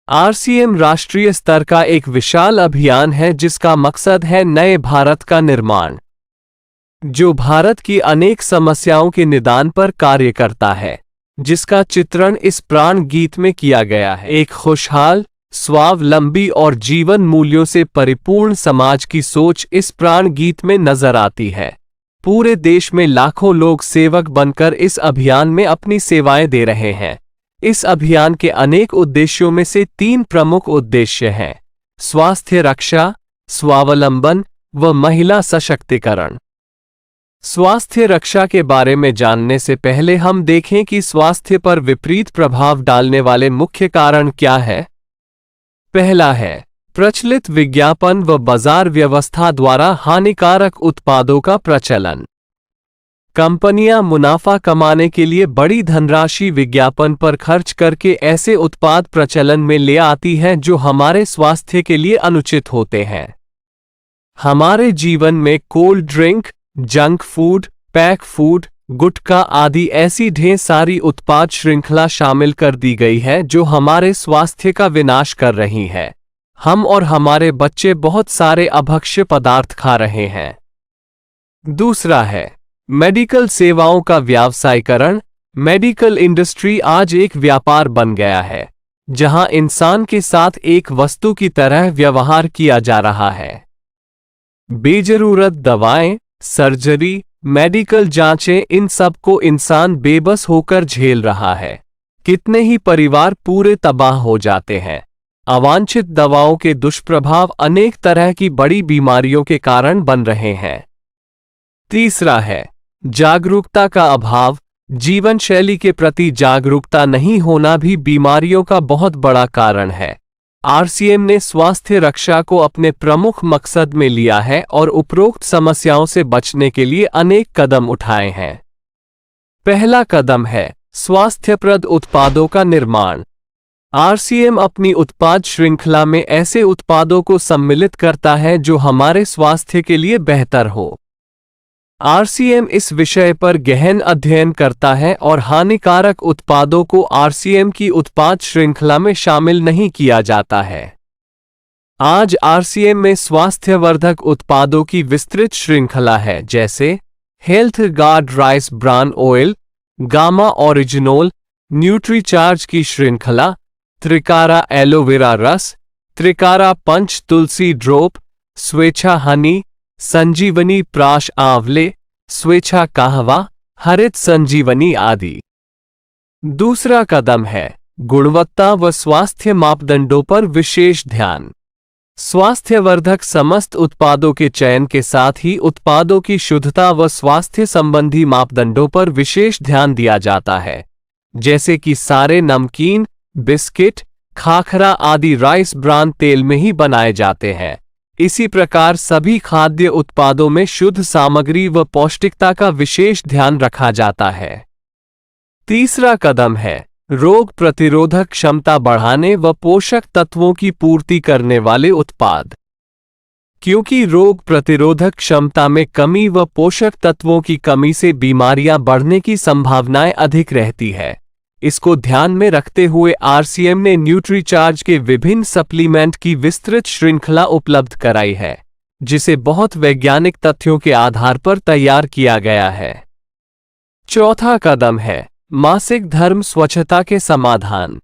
RCM राष्ट्रीय स्तर का एक विशाल अभियान है जिसका मकसद है नए भारत का निर्माण, जो भारत की अनेक समस्याओं के निदान पर कार्य करता है, जिसका चित्रण इस प्राण गीत में किया गया है। एक खुशहाल, स्वावलंबी और जीवन मूल्यों से परिपूर्ण समाज की सोच इस प्राण गीत में नजर आती है। पूरे देश में लाखों लोग सेवक बनकर इस अभियान में अपनी सेवाएं दे रहे हैं। इस अभियान के अनेक उद्देश्यों में से 3 प्रमुख उद्देश्य हैं: स्वास्थ्य रक्षा, स्वावलंबन व महिला सशक्तिकरण। स्वास्थ्य रक्षा के बारे में जानने से पहले हम देखें कि स्वास्थ्य पर विपरीत प्रभाव डालने वाले मुख्य कारण क्या है। पहला है प्रचलित विज्ञापन व बाजार व्यवस्था द्वारा हानिकारक उत्पादों का प्रचलन। कंपनियां मुनाफा कमाने के लिए बड़ी धनराशि विज्ञापन पर खर्च करके ऐसे उत्पाद प्रचलन में ले आती हैं जो हमारे स्वास्थ्य के लिए अनुचित होते हैं। हमारे जीवन में cold drink, junk food, pack food, गुटखा आदि ऐसी ढेर सारी उत्पाद श्रृंखला शामिल कर दी गई है जो हमारे स्वास्थ्य का विनाश कर रही है। हम और हमारे बच्चे बहुत सारे अभक्ष्य पदार्थ खा रहे हैं। दूसरा है मेडिकल सेवाओं का व्यावसायीकरण। मेडिकल इंडस्ट्री आज एक व्यापार बन गया है, जहां इंसान के साथ एक वस्तु की तरह व्यवहार किया जा रहा है। बेजरूरत दवाएं, सर्जरी, मेडिकल जांचें, इन सब को इंसान बेबस होकर झेल रहा है। कितने ही परिवार पूरे तबाह हो जाते हैं। अवांछित दवाओं के दुष्प्रभाव अनेक तरह की बड़ी बीमारियों के कारण बन रहे हैं। तीसरा है जागरूकता का अभाव। जीवन शैली के प्रति जागरूकता नहीं होना भी बीमारियों का बहुत बड़ा कारण है। आरसीएम ने स्वास्थ्य रक्षा को अपने प्रमुख मकसद में लिया है और उपरोक्त समस्याओं से बचने के लिए अनेक कदम उठाए हैं। पहला कदम है स्वास्थ्यप्रद उत्पादों का निर्माण। आरसीएम अपनी उत्पाद श्रृंखला में ऐसे उत्पादों को सम्मिलित करता है जो हमारे स्वास्थ्य के लिए बेहतर हो। आरसीएम इस विषय पर गहन अध्ययन करता है और हानिकारक उत्पादों को आरसीएम की उत्पाद श्रृंखला में शामिल नहीं किया जाता है। आज आरसीएम में स्वास्थ्यवर्धक उत्पादों की विस्तृत श्रृंखला है, जैसे health guard rice bran oil, gamma oryzanol, Nutricharge की श्रृंखला, त्रिकारा एलोवेरा रस, त्रिकारा पंच तुलसी ड्रॉप, स्वेच्छा हनी, संजीवनी प्राश आंवले, स्वेच्छा कहवा, हरित संजीवनी आदि। दूसरा कदम है गुणवत्ता व स्वास्थ्य मापदंडों पर विशेष ध्यान। स्वास्थ्यवर्धक समस्त उत्पादों के चयन के साथ ही उत्पादों की शुद्धता व स्वास्थ्य संबंधी मापदंडों पर विशेष ध्यान दिया जाता है, जैसे कि सारे नमकीन, बिस्किट, खाखरा आदि राइस ब्रान तेल में ही बनाए जाते हैं। इसी प्रकार सभी खाद्य उत्पादों में शुद्ध सामग्री व पौष्टिकता का विशेष ध्यान रखा जाता है। तीसरा कदम है रोग प्रतिरोधक क्षमता बढ़ाने व पोषक तत्वों की पूर्ति करने वाले उत्पाद। क्योंकि रोग प्रतिरोधक क्षमता में कमी व पोषक तत्वों की कमी से बीमारियां बढ़ने की संभावनाएं अधिक रहती है, इसको ध्यान में रखते हुए आरसीएम ने न्यूट्रीचार्ज के विभिन्न सप्लीमेंट की विस्तृत श्रृंखला उपलब्ध कराई है, जिसे बहुत वैज्ञानिक तथ्यों के आधार पर तैयार किया गया है। चौथा कदम है मासिक धर्म स्वच्छता के समाधान।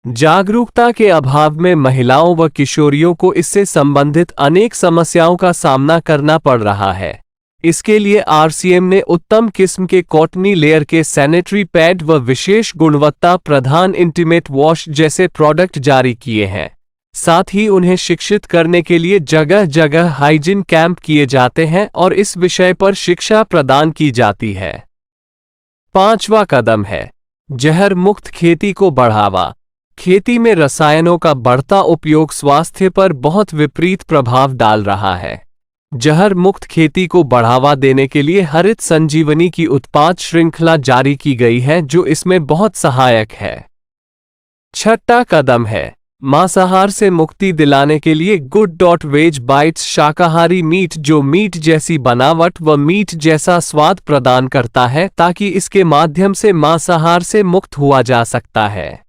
जागरूकता के अभाव में महिलाओं व किशोरियों को इससे संबंधित अनेक समस्याओं का सामना करना पड़ रहा है। इसके लिए आरसीएम ने उत्तम किस्म के कॉटनी लेयर के सैनिटरी पैड व विशेष गुणवत्ता प्रधान इंटीमेट वॉश जैसे प्रोडक्ट जारी किए हैं। साथ ही उन्हें शिक्षित करने के लिए जगह जगह हाइजीन कैंप किए जाते हैं और इस विषय पर शिक्षा प्रदान की जाती है। पांचवा कदम है जहर मुक्त खेती को बढ़ावा। खेती में रसायनों का बढ़ता उपयोग स्वास्थ्य पर बहुत विपरीत प्रभाव डाल रहा है। जहर मुक्त खेती को बढ़ावा देने के लिए हरित संजीवनी की उत्पाद श्रृंखला जारी की गई है, जो इसमें बहुत सहायक है। छठा कदम है मांसाहार से मुक्ति दिलाने के लिए गुड.वेज बाइट्स शाकाहारी मीट, जो मीट जैसी बनावट व मीट जैसा स्वाद प्रदान करता है, ताकि इसके माध्यम से मांसाहार से मुक्त हुआ जा सकता है।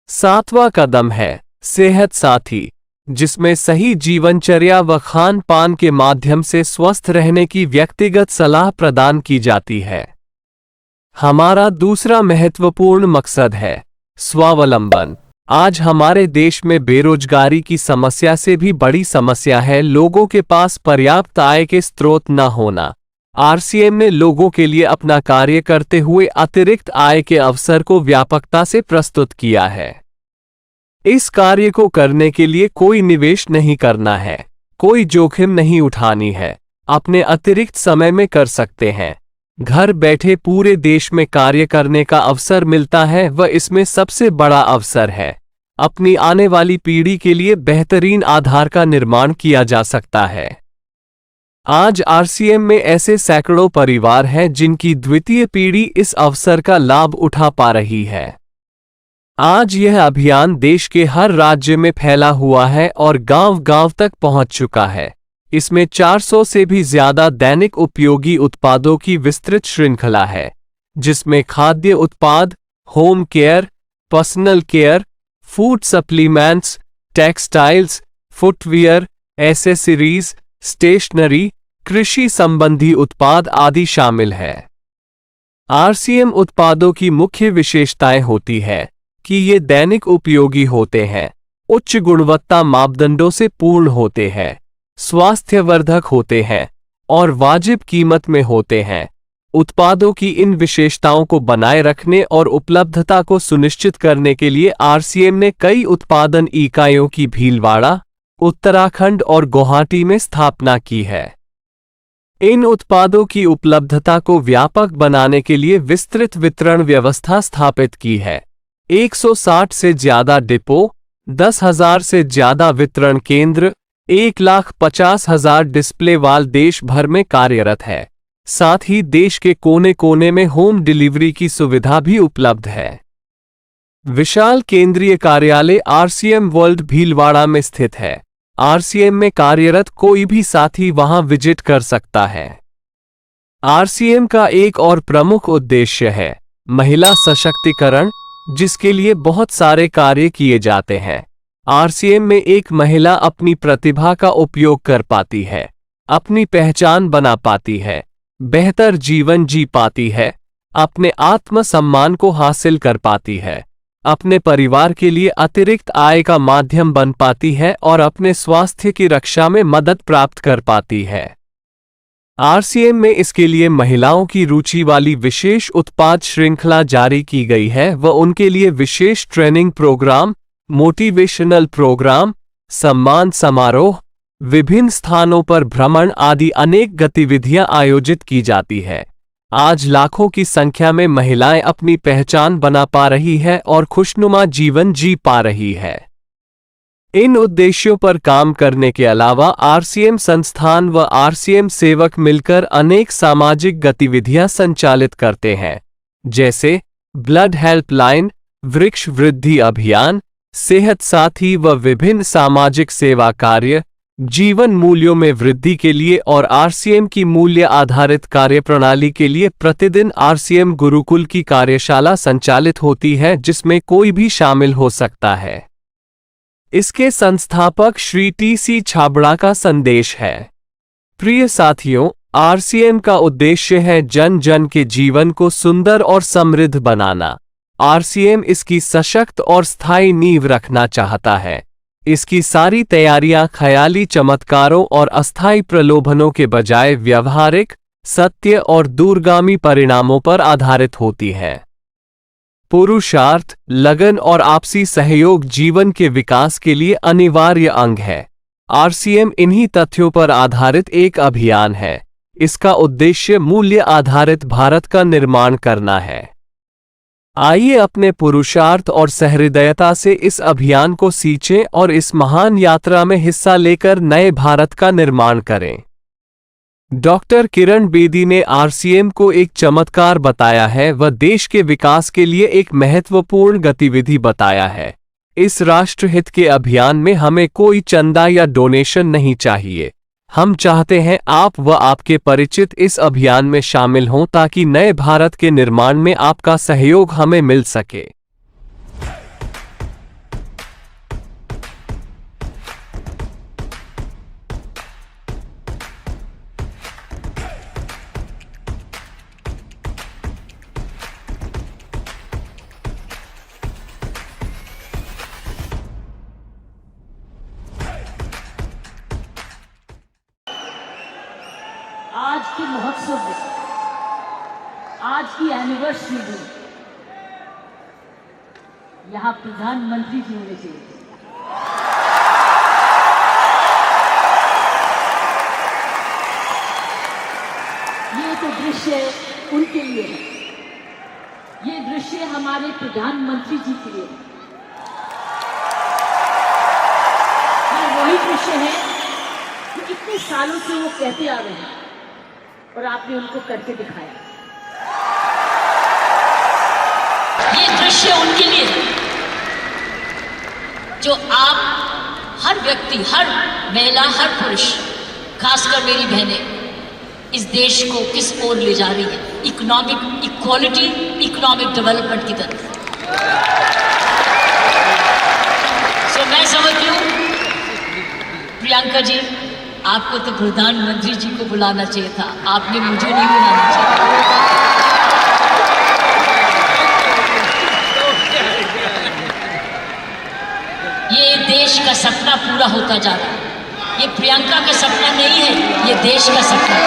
सातवां कदम है सेहत साथी, जिसमें सही जीवनचर्या व खान पान के माध्यम से स्वस्थ रहने की व्यक्तिगत सलाह प्रदान की जाती है। हमारा दूसरा महत्वपूर्ण मकसद है स्वावलंबन। आज हमारे देश में बेरोजगारी की समस्या से भी बड़ी समस्या है लोगों के पास पर्याप्त आय के स्रोत न होना। आरसीएम ने लोगों के लिए अपना कार्य करते हुए अतिरिक्त आय के अवसर को व्यापकता से प्रस्तुत किया है। इस कार्य को करने के लिए कोई निवेश नहीं करना है, कोई जोखिम नहीं उठानी है, अपने अतिरिक्त समय में कर सकते हैं। घर बैठे पूरे देश में कार्य करने का अवसर मिलता है व इसमें सबसे बड़ा अवसर है अपनी आने वाली पीढ़ी के लिए बेहतरीन आधार का निर्माण किया जा सकता है। आज आरसीएम में ऐसे सैकड़ों परिवार हैं जिनकी द्वितीय पीढ़ी इस अवसर का लाभ उठा पा रही है। आज यह अभियान देश के हर राज्य में फैला हुआ है और गांव-गांव तक पहुंच चुका है। इसमें 400 से भी ज्यादा दैनिक उपयोगी उत्पादों की विस्तृत श्रृंखला है, जिसमें खाद्य उत्पाद, home care, personal care, food supplements, textiles, footwear, accessories, stationery, कृषि संबंधी उत्पाद आदि शामिल है। आरसीएम उत्पादों की मुख्य विशेषताएं होती है कि ये दैनिक उपयोगी होते हैं, उच्च गुणवत्ता मापदंडों से पूर्ण होते हैं, स्वास्थ्यवर्धक होते हैं और वाजिब कीमत में होते हैं। उत्पादों की इन विशेषताओं को बनाए रखने और उपलब्धता को सुनिश्चित करने के लिए आरसीएम ने कई उत्पादन इकाइयों की भीलवाड़ा, उत्तराखंड और गुवाहाटी में स्थापना की है। इन उत्पादों की उपलब्धता को व्यापक बनाने के लिए विस्तृत वितरण व्यवस्था स्थापित की है। 160 से ज्यादा डिपो, 10,000 से ज्यादा वितरण केंद्र, 1,50,000 डिस्प्ले वाल देश भर में कार्यरत है। साथ ही देश के कोने कोने में होम डिलीवरी की सुविधा भी उपलब्ध है। विशाल केंद्रीय कार्यालय आरसीएम वर्ल्ड भीलवाड़ा में स्थित है। आरसीएम में कार्यरत कोई भी साथी वहां विजिट कर सकता है। आरसीएम का एक और प्रमुख उद्देश्य है महिला सशक्तिकरण, जिसके लिए बहुत सारे कार्य किए जाते हैं। आरसीएम में एक महिला अपनी प्रतिभा का उपयोग कर पाती है, अपनी पहचान बना पाती है, बेहतर जीवन जी पाती है, अपने आत्मसम्मान को हासिल कर पाती है, अपने परिवार के लिए अतिरिक्त आय का माध्यम बन पाती है और अपने स्वास्थ्य की रक्षा में मदद प्राप्त कर पाती है। आरसीएम में इसके लिए महिलाओं की रुचि वाली विशेष उत्पाद श्रृंखला जारी की गई है व उनके लिए विशेष ट्रेनिंग प्रोग्राम, मोटिवेशनल प्रोग्राम, सम्मान समारोह, विभिन्न स्थानों पर भ्रमण आदि अनेक गतिविधियां आयोजित की जाती है। आज लाखों की संख्या में महिलाएं अपनी पहचान बना पा रही है और खुशनुमा जीवन जी पा रही है। इन उद्देश्यों पर काम करने के अलावा आरसीएम संस्थान व आरसीएम सेवक मिलकर अनेक सामाजिक गतिविधियां संचालित करते हैं, जैसे ब्लड हेल्पलाइन, वृक्ष वृद्धि अभियान, सेहत साथी व विभिन्न सामाजिक सेवा कार्य, जीवन मूल्यों में वृद्धि के लिए और आरसीएम की मूल्य आधारित कार्यप्रणाली के लिए प्रतिदिन आरसीएम गुरुकुल की कार्यशाला संचालित होती है, जिसमें कोई भी शामिल हो सकता है। इसके संस्थापक श्री टी.सी. छाबड़ा का संदेश है। प्रिय साथियों, आरसीएम का उद्देश्य है जन जन के जीवन को सुंदर और समृद्ध बनाना। आरसीएम इसकी सशक्त और स्थायी नींव रखना चाहता है। इसकी सारी तैयारियां ख्याली चमत्कारों और अस्थायी प्रलोभनों के बजाय व्यवहारिक, सत्य और दूरगामी परिणामों पर आधारित होती है। पुरुषार्थ, लगन और आपसी सहयोग जीवन के विकास के लिए अनिवार्य अंग है। आरसीएम इन्हीं तथ्यों पर आधारित एक अभियान है। इसका उद्देश्य मूल्य आधारित भारत का निर्माण करना है। आइए अपने पुरुषार्थ और सहृदयता से इस अभियान को सींचें और इस महान यात्रा में हिस्सा लेकर नए भारत का निर्माण करें। डॉक्टर किरण बेदी ने आरसीएम को एक चमत्कार बताया है व देश के विकास के लिए एक महत्वपूर्ण गतिविधि बताया है। इस राष्ट्रहित के अभियान में हमें कोई चंदा या डोनेशन नहीं चाहिए। हम चाहते हैं आप व आपके परिचित इस अभियान में शामिल हों ताकि नए भारत के निर्माण में आपका सहयोग हमें मिल सके। के महोत्सव में, आज की एनिवर्सरी में यहाँ प्रधानमंत्री जी होने चाहिए। ये तो दृश्य उनके लिए है, ये दृश्य हमारे प्रधानमंत्री जी के लिए है। ये वही दृश्य है कि इतने सालों से वो कहते आ रहे हैं और आपने उनको करके दिखाया। ये दृश्य उनके लिए है जो आप हर व्यक्ति, हर महिला, हर पुरुष, खासकर मेरी बहनें, इस देश को किस ओर ले जा रही है, इकोनॉमिक इक्वालिटी, इकोनॉमिक डेवलपमेंट की तरफ। सो मैं समझती हूँ प्रियंका जी, आपको तो प्रधानमंत्री जी को बुलाना चाहिए था, आपने मुझे नहीं बुलाना चाहिए। ये देश का सपना पूरा होता जा रहा है। ये प्रियंका का सपना नहीं है, ये देश का सपना है।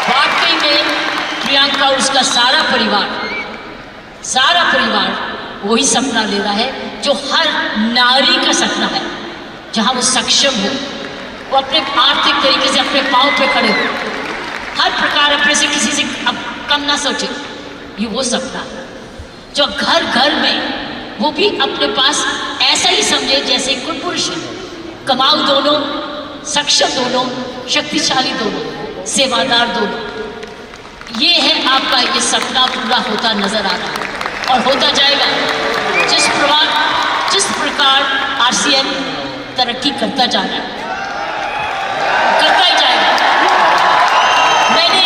वाकई में प्रियंका और उसका सारा परिवार वही सपना ले रहा है जो हर नारी का सपना है, जहां वो सक्षम हो, वो अपने आर्थिक तरीके से अपने पांव पे खड़े हो, हर प्रकार अपने से किसी से अब कम ना सोचे। ये वो सपना है जो घर घर में वो भी अपने पास ऐसा ही समझे जैसे कोई पुरुष है, कमाऊ दोनों, सक्षम दोनों, शक्तिशाली दोनों, सेवादार दोनों। ये है आपका ये सपना पूरा होता नजर आ रहा है और होता जाएगा। जिस प्रकार आरसीएम तरक्की करता जा रहा है, करता ही जाएगा। मैंने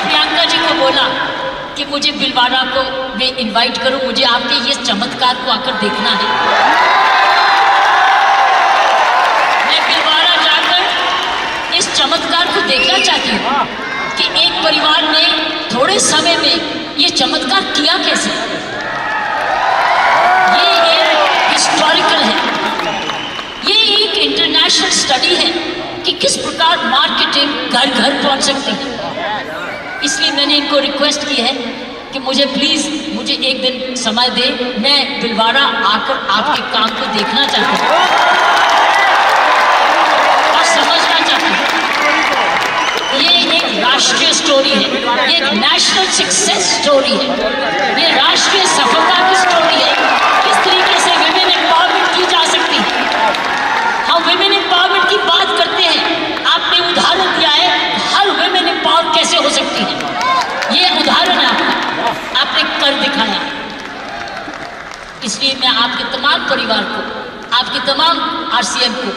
प्रियंका जी को बोला कि मुझे भिलवाड़ा को मैं इनवाइट करूं, मुझे आपके ये चमत्कार को आकर देखना है। मैं भिलवाड़ा जाकर इस चमत्कार को देखना चाहती हूं कि एक परिवार ने थोड़े समय में ये चमत्कार किया कैसे। ये एक हिस्टोरिकल है, ये एक इंटरनेशनल स्टडी है कि किस प्रकार मार्केटिंग घर घर पहुंच सकती है। इसलिए मैंने इनको रिक्वेस्ट की है कि मुझे प्लीज मुझे एक दिन समय दे, मैं भिलवाड़ा आकर आपके काम को देखना चाहती हूँ और समझना चाहती हूँ। ये एक राष्ट्रीय स्टोरी है, ये एक नेशनल सक्सेस स्टोरी है, ये राष्ट्रीय सफलता की स्टोरी है। किस तरीके से विमेन एम्पावरमेंट की जा सकती है। हम विमेन एम्पावरमेंट की बात करते हैं, आपने उदाहरण दिया है हर विमेन एम्पावर कैसे हो सकती है। ये उदाहरण है आपका, आपने कर दिखाया। इसलिए मैं आपके तमाम परिवार को, आपके तमाम आरसीएम को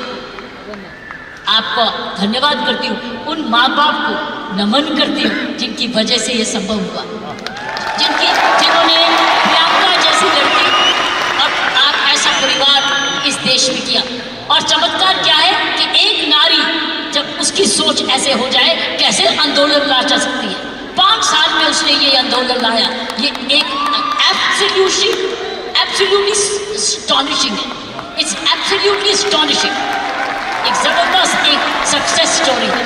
आपका धन्यवाद करती हूँ। उन माँ बाप को नमन करती हूँ जिनकी वजह से ये संभव हुआ, जिन्होंने प्रियंका जैसी लड़की और आप ऐसा परिवार इस देश में किया। और चमत्कार क्या है कि एक नारी जब उसकी सोच ऐसे हो जाए, कैसे आंदोलन ला जा सकती है। 5 साल में उसने ये आंदोलन लाया। ये एक एब्सोल्युटली एस्टॉनिशिंग है। It's absolutely astonishing. एक जबरदस्त एक सक्सेस स्टोरी है।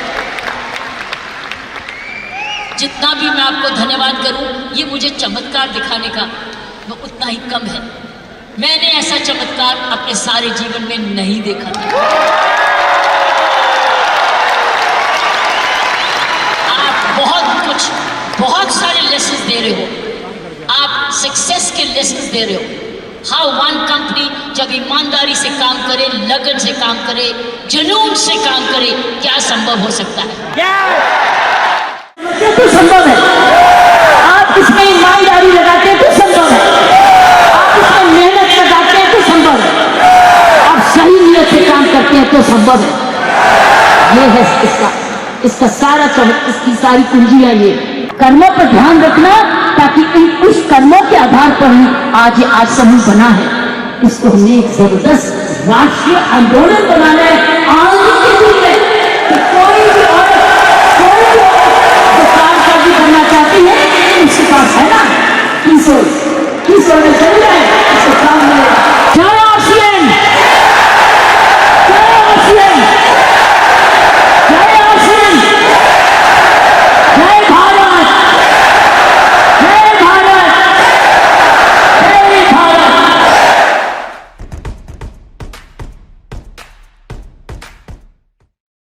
जितना भी मैं आपको धन्यवाद करूं, ये मुझे चमत्कार दिखाने का वो उतना ही कम है। मैंने ऐसा चमत्कार अपने सारे जीवन में नहीं देखा था। बहुत सारे लेसन दे रहे हो, आप सक्सेस के लेसन दे रहे हो। हाउ वन कंपनी जब ईमानदारी से काम करे, लगन से काम करे, जुनून से काम करे, क्या संभव हो सकता है। तो संभव है। आप इसमें ईमानदारी लगाते तो संभव है, आप इसमें मेहनत लगाते हैं तो संभव है, आप सही नियत से काम करते हैं तो संभव है। ये है इसका सारा इसकी सारी कुंजियां। ये कर्मों पर ध्यान रखना ताकि उस कर्मों के आधार पर ही आज समूह बना है। इसको हमने एक जबरदस्त राष्ट्रीय आंदोलन बनाना है।